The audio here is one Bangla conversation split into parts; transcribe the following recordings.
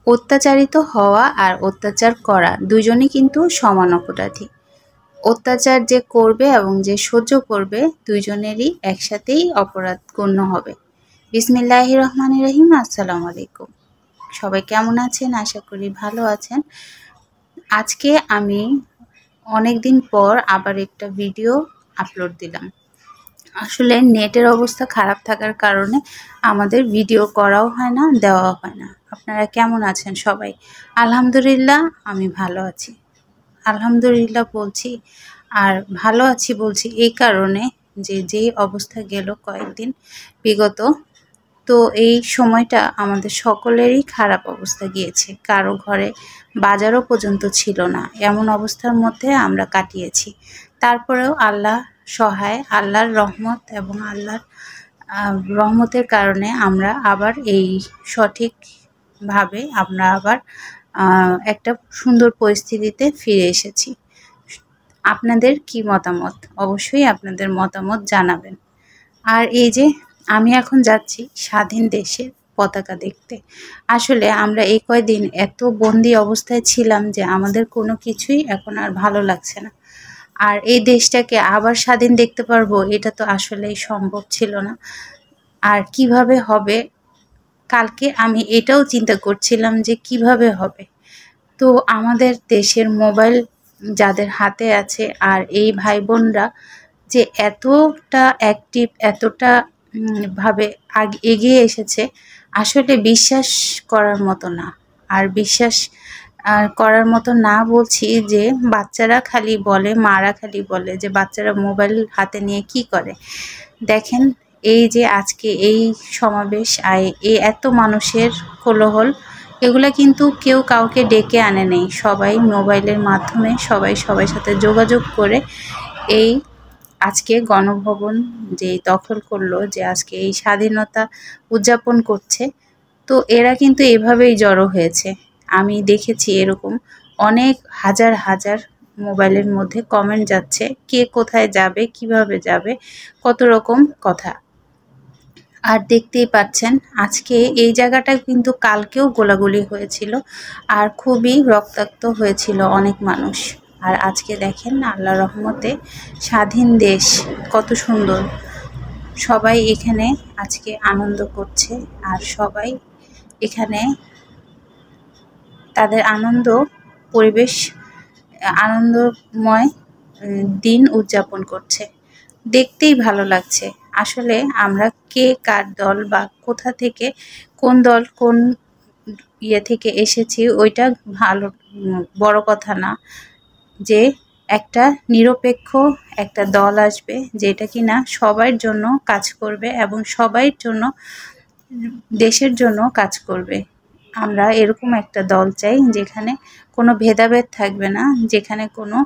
অত্যাচারিত হওয়া আর অত্যাচার করা দুজনই কিন্তু সমান অপরাধী। অত্যাচার যে করবে এবং যে সহ্য করবে দুইজনেরই একসাথেই অপরাধ গণ্য হবে। বিসমিল্লাহির রহমানির রহিম। আসসালামু আলাইকুম। সবাই কেমন আছেন? আশা করি ভালো আছেন। আজকে আমি অনেক দিন পর আবার একটা ভিডিও আপলোড দিলাম। আসলে নেটের অবস্থা খারাপ থাকার কারণে আমাদের ভিডিও করাও হয় না, দেওয়াও হয় না। আপনারা কেমন আছেন সবাই? আলহামদুলিল্লাহ, আমি ভালো আছি। আলহামদুলিল্লাহ বলছি আর ভালো আছি বলছি এই কারণে যে অবস্থা গেল কয়েকদিন বিগত, তো এই সময়টা আমাদের সকলেরই খারাপ অবস্থা গিয়েছে। কারো ঘরে বাজারও পর্যন্ত ছিল না, এমন অবস্থার মধ্যে আমরা কাটিয়েছি। তারপরেও আল্লাহ সহায়, আল্লাহর রহমত এবং আল্লাহর রহমতের কারণে আমরা আবার এই সঠিকভাবে আমরা আবার একটা সুন্দর পরিস্থিতিতে ফিরে এসেছি। আপনাদের কি মতামত? অবশ্যই আপনাদের মতামত জানাবেন। আর এই যে আমি এখন যাচ্ছি স্বাধীন দেশের পতাকা দেখতে। আসলে আমরা এই কয়দিন এত বন্দি অবস্থায় ছিলাম যে আমাদের কোনো কিছুই এখন আর ভালো লাগছে না। আর এই দেশটাকে আবার স্বাধীন দেখতে পারবো এটা তো আসলেই সম্ভব ছিল না। আর কিভাবে হবে, কালকে আমি এটাও চিন্তা করছিলাম যে কিভাবে হবে। তো আমাদের দেশের মোবাইল যাদের হাতে আছে আর এই ভাই বোনরা যে এতটা অ্যাক্টিভ, এতটা ভাবে এগিয়ে এসেছে, আসলে বিশ্বাস করার মতো না। আর বিশ্বাস করার মতো না বলছি যে বাচ্চারা খালি বলে, মারা খালি বলে যে বাচ্চারা মোবাইল হাতে নিয়ে কি করে। দেখেন এই যে আজকে এই সমাবেশ এই এত মানুষের কোলাহল, এগুলা কিন্তু কেউ কাউকে ডেকে আনে নেই। সবাই মোবাইলের মাধ্যমে সবাই সবার সাথে যোগাযোগ করে এই আজকে গণভবন যে দখল করলো, যে আজকে এই স্বাধীনতা উদযাপন করছে, তো এরা কিন্তু এভাবেই জড়ো হয়েছে। আমি দেখেছি এরকম অনেক হাজার হাজার মোবাইলের মধ্যে কমেন্ট যাচ্ছে, কে কোথায় যাবে, কিভাবে যাবে, কত রকম কথা। আর দেখতেই পাচ্ছেন আজকে এই জায়গাটা কিন্তু কালকেও গোলাগুলি হয়েছিল আর খুবই রক্তাক্ত হয়েছিল অনেক মানুষ। আর আজকে দেখেন আল্লাহ রহমতে স্বাধীন দেশ কত সুন্দর। সবাই এখানে আজকে আনন্দ করছে আর সবাই এখানে তাদের পরিবেশ আনন্দময় দিন উদযাপন করছে। দেখতেই ভালো লাগছে। আসলে আমরা কে কার দল বা কোথা থেকে কোন দল কোন থেকে এসেছি ওইটা ভালো বড় কথা না, যে একটা নিরপেক্ষ একটা দল আসবে যেটা কিনা সবার জন্য কাজ করবে এবং সবার জন্য দেশের জন্য কাজ করবে। আমরা এরকম একটা দল চাই যেখানে কোনো ভেদাভেদ থাকবে না, যেখানে কোনো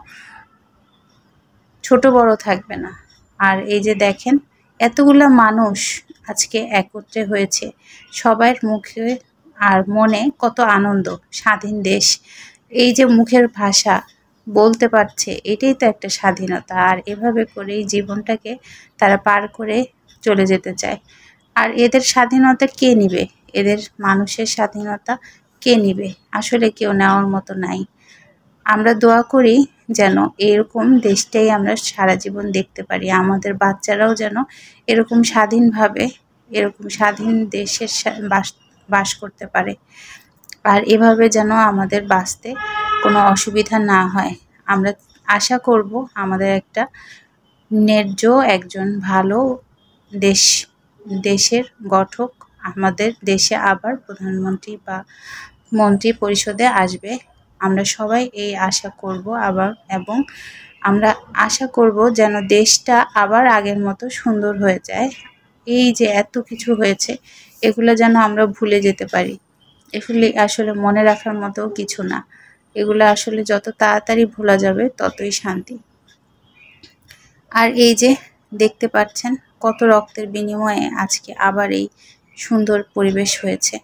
ছোট বড় থাকবে না। আর এই যে দেখেন এতগুলা মানুষ আজকে একত্রে হয়েছে, সবার মুখে আর মনে কত আনন্দ। স্বাধীন দেশ, এই যে মুখের ভাষা বলতে পারছে, এটাই তো একটা স্বাধীনতা। আর এভাবে করেই জীবনটাকে তারা পার করে চলে যেতে চায়। আর এদের স্বাধীনতা কে নিবে? এদের মানুষের স্বাধীনতা কে নিবে? আসলে কেউ নেওয়ার মতো নাই। আমরা দোয়া করি যেন এরকম দেশটাই আমরা সারা জীবন দেখতে পারি। আমাদের বাচ্চারাও যেন এরকম স্বাধীনভাবে এরকম স্বাধীন দেশে বাস করতে পারে। আর এভাবে যেন আমাদের বাঁচতে কোনো অসুবিধা না হয়। আমরা আশা করব আমাদের একটা ন্যায্য একজন ভালো দেশের গঠক আমাদের দেশে আবার প্রধানমন্ত্রী বা মন্ত্রী পরিষদে আসবে। আমরা সবাই এই আশা করব আবার, এবং আমরা আশা করব যেন দেশটা আবার আগের মতো সুন্দর হয়ে যায়। এই যে এত কিছু হয়েছে এগুলো যেন আমরা ভুলে যেতে পারি। এগুলি আসলে মনে রাখার মতো কিছু না। এগুলো আসলে যত তাড়াতাড়ি ভোলা যাবে ততই শান্তি। আর এই যে দেখতে পাচ্ছেন কত রক্তের বিনিময়ে আজকে আবার এই সুন্দর পরিবেশ হয়েছে।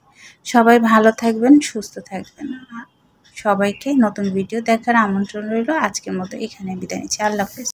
সবাই ভালো থাকবেন, সুস্থ থাকবেন। সবাইকে নতুন ভিডিও দেখার আমন্ত্রণ রইল। আজকের মতো এখানে বিদায় নিচ্ছি। আল্লাহ হাফেজ।